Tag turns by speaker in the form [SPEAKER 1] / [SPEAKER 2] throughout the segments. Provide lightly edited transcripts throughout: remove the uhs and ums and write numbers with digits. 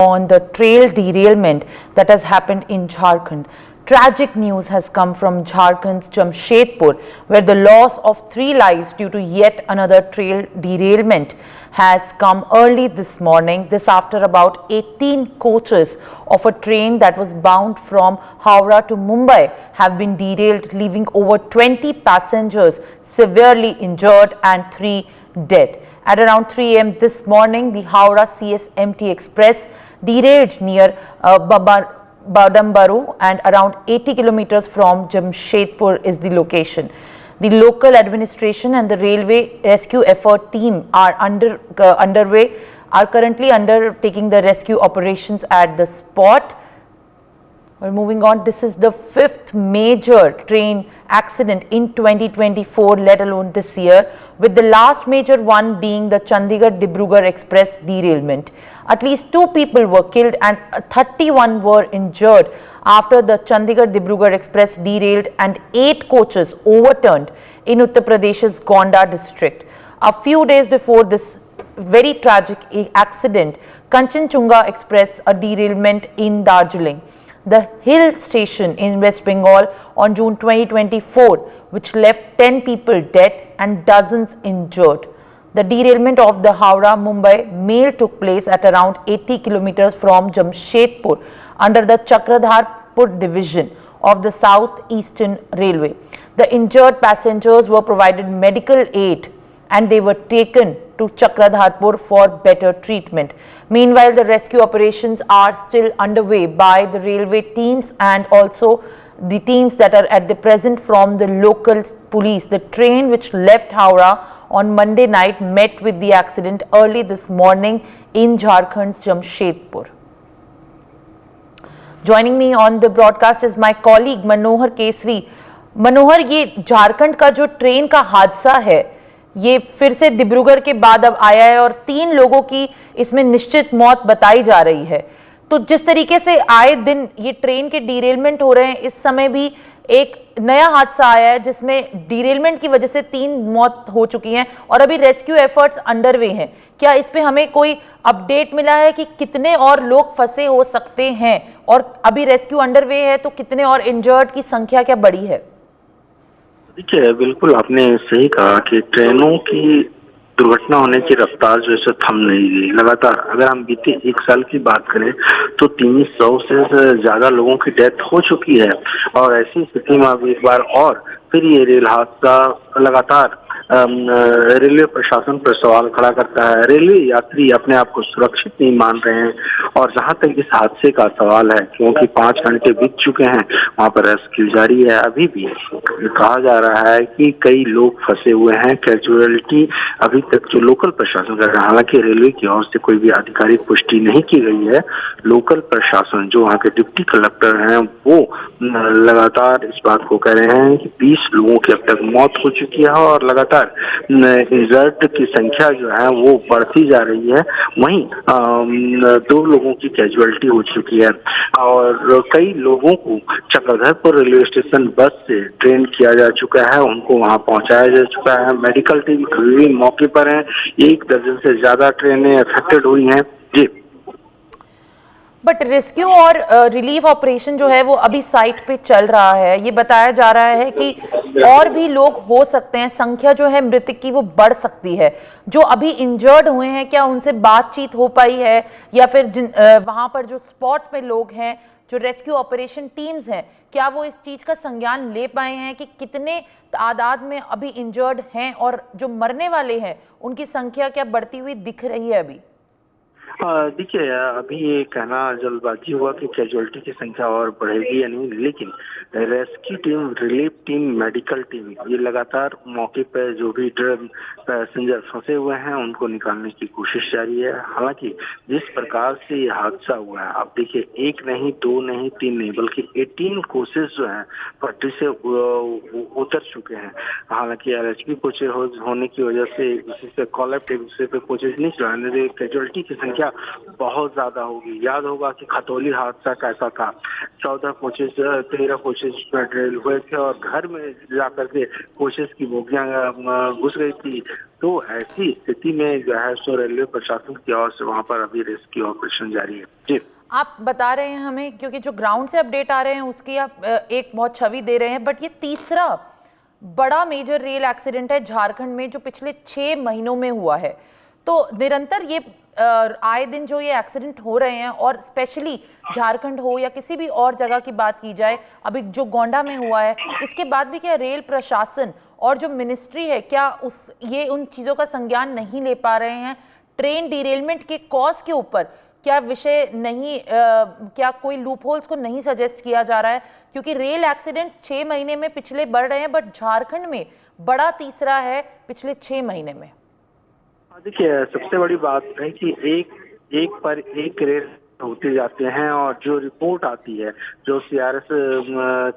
[SPEAKER 1] On the trail derailment that has happened in Jharkhand. Tragic news has come from Jharkhand's Jamshedpur, where the loss of 3 lives due to yet another trail derailment has come early this morning. This after about 18 coaches of a train that was bound from Howrah to Mumbai have been derailed, leaving over 20 passengers severely injured and 3 dead. At around 3 a.m. this morning, the Howrah CSMT Express derailed near Badambaru, and around 80 kilometers from Jamshedpur is the location. The local administration and the railway rescue effort team are currently undertaking the rescue operations at the spot. Well, moving on, this is the 5th major train accident in 2024, let alone this year, with the last major one being the Chandigarh-Dibrugarh Express derailment. At least 2 people were killed and 31 were injured after the Chandigarh-Dibrugarh Express derailed and 8 coaches overturned in Uttar Pradesh's Gonda district. A few days before this very tragic accident, Kanchenjunga Express, a derailment in Darjeeling, the hill station in West Bengal on June 2024, which left 10 people dead and dozens injured. The derailment of the Howrah-Mumbai mail took place at around 80 kilometers from Jamshedpur under the Chakradharpur division of the South Eastern Railway. The injured passengers were provided medical aid and they were taken to Chakradharpur for better treatment. Meanwhile, the rescue operations are still underway by the railway teams and also the teams that are at the present from the local police. The train which left Howrah on Monday night met with the accident early this morning in Jharkhand's Jamshedpur. Joining me on the broadcast is my colleague Manohar Kesri. मनोहर, ये झारखंड का जो train का हादसा है ये फिर से डिब्रूगढ़ के बाद अब आया है और 3 लोगों की इसमें निश्चित मौत बताई जा रही है। तो जिस तरीके से आए दिन ये ट्रेन के डीरेलमेंट हो रहे हैं, इस समय भी एक नया हादसा आया है जिसमें डीरेलमेंट की वजह से 3 मौत हो चुकी हैं और अभी रेस्क्यू एफर्ट्स अंडरवे हैं। क्या इस पे हमें कोई अपडेट मिला है कि कितने और लोग फंसे हो सकते हैं और अभी रेस्क्यू अंडरवे है तो कितने और इंजर्ड की संख्या क्या बढ़ी है?
[SPEAKER 2] देखिए, बिल्कुल आपने सही कहा कि ट्रेनों की दुर्घटना होने की रफ्तार जो है थम नहीं गई। लगातार अगर हम बीते 1 साल की बात करें तो 300 से ज्यादा लोगों की डेथ हो चुकी है और ऐसी स्थिति में अब एक बार और फिर ये रेल हादसा लगातार रेलवे प्रशासन पर सवाल खड़ा करता है। रेलवे यात्री अपने आप को सुरक्षित नहीं मान रहे हैं और जहां तक इस हादसे का सवाल है, क्योंकि 5 घंटे बीत चुके हैं, वहां पर रेस्क्यू जारी है। अभी भी कहा जा रहा है कि कई लोग फंसे हुए हैं। कैजुअलिटी अभी तक जो लोकल प्रशासन कर रहा है, हालांकि रेलवे की ओर से कोई भी आधिकारिक पुष्टि नहीं की गई है। लोकल प्रशासन जो वहाँ के डिप्टी कलेक्टर हैं वो लगातार इस बात को कह रहे हैं कि 20 लोगों की अब तक मौत हो चुकी है और लगातार इंजर्ड की संख्या जो है वो बढ़ती जा रही है। वहीं 2 लोगों की कैजुअलिटी हो चुकी है और कई लोगों को चक्रधरपुर रेलवे स्टेशन बस से ट्रेन किया जा चुका है, उनको वहां पहुंचाया जा चुका है। मेडिकल टीम भी मौके पर है। 1 दर्जन से ज्यादा ट्रेनें अफेक्टेड हुई हैं। जी,
[SPEAKER 1] बट रेस्क्यू और रिलीफ ऑपरेशन जो है वो अभी साइट पे चल रहा है। ये बताया जा रहा है कि और भी लोग हो सकते हैं, संख्या जो है मृतक की वो बढ़ सकती है। जो अभी इंजर्ड हुए हैं, क्या उनसे बातचीत हो पाई है या फिर वहां पर जो स्पॉट पे लोग हैं, जो रेस्क्यू ऑपरेशन टीम्स हैं, क्या वो इस चीज का संज्ञान ले पाए हैं कि कितने तादाद में अभी इंजर्ड हैं और जो मरने वाले हैं उनकी संख्या क्या बढ़ती हुई दिख रही है अभी?
[SPEAKER 2] देखिए, अभी ये कहना जल्दबाजी हुआ कि कैजुअलिटी की संख्या और बढ़ेगी या नहीं, लेकिन rescue team, relief team, medical team ये लगातार मौके पर जो भी पैसेंजर फंसे हुए हैं उनको निकालने की कोशिश जारी है। हालांकि जिस प्रकार से ये हादसा हुआ है, अब देखिए 1 नहीं, 2 नहीं, 3 नहीं, बल्कि 18 कोचेस जो हैं पटरी से उतर चुके हैं। हालांकि LHB कोचेस होने की वजह से किसी से कॉल अप पे कोचेस नहीं चलाने, कैजुअलिटी की संख्या संख्या बहुत ज्यादा होगी। याद होगा कि खतौली हादसा कैसा था, 13 कोचेस ट्रेल हुए थे और घर में जाकर के कोचेस की बोगियां घुस गई थी। तो ऐसी स्थिति में जो है सो रेलवे प्रशासन की ओर से वहां पर अभी रेस्क्यू ऑपरेशन जारी है। जी,
[SPEAKER 1] आप बता रहे हैं हमें, क्योंकि जो ग्राउंड से अपडेट आ रहे हैं उसकी आप एक बहुत छवि दे रहे हैं, बट ये तीसरा बड़ा मेजर रेल एक्सीडेंट है झारखंड में जो पिछले 6 महीनों में हुआ है। तो निरंतर ये आए दिन जो ये एक्सीडेंट हो रहे हैं, और स्पेशली झारखंड हो या किसी भी और जगह की बात की जाए, अभी जो गोंडा में हुआ है, इसके बाद भी क्या रेल प्रशासन और जो मिनिस्ट्री है क्या ये उन चीज़ों का संज्ञान नहीं ले पा रहे हैं? ट्रेन डिरेलमेंट के कॉज के ऊपर क्या विषय नहीं, क्या कोई लूप होल्स को नहीं सजेस्ट किया जा रहा है? क्योंकि रेल एक्सीडेंट 6 महीने में पिछले बढ़ रहे हैं, बट झारखंड में बड़ा तीसरा है पिछले 6 महीने में।
[SPEAKER 2] देखिए, सबसे बड़ी बात है कि एक पर एक रेल होते जाते हैं और जो रिपोर्ट आती है, जो सीआरएस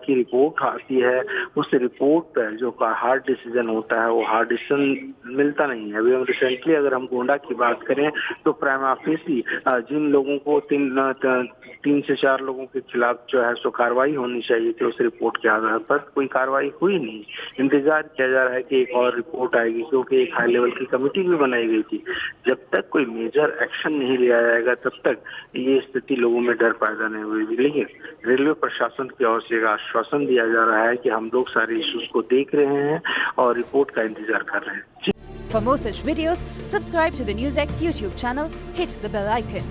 [SPEAKER 2] की रिपोर्ट आती है, उस रिपोर्ट पर जो हार्ड डिसीजन होता है वो हार्ड डिसीजन मिलता नहीं है। अभी हम रिसेंटली अगर हम गोंडा की बात करें तो प्राइमा फेसी जिन लोगों को 3 से 4 लोगों के खिलाफ जो है सो कार्रवाई होनी चाहिए थी, उस रिपोर्ट के आधार पर कोई कार्रवाई हुई नहीं। इंतजार किया जा रहा है कि एक और रिपोर्ट आएगी, क्योंकि एक हाई लेवल की कमेटी भी बनाई गई थी। जब तक कोई मेजर एक्शन नहीं लिया जाएगा तब तक ये स्थिति लोगों में डर पैदा नहीं हुई। लेकिन रेलवे प्रशासन की ओर से एक आश्वासन दिया जा रहा है कि हम लोग सारे इश्यूज को देख रहे हैं और रिपोर्ट का इंतजार कर रहे हैं।
[SPEAKER 3] For more such videos, subscribe to the NewsX YouTube channel, hit the bell icon.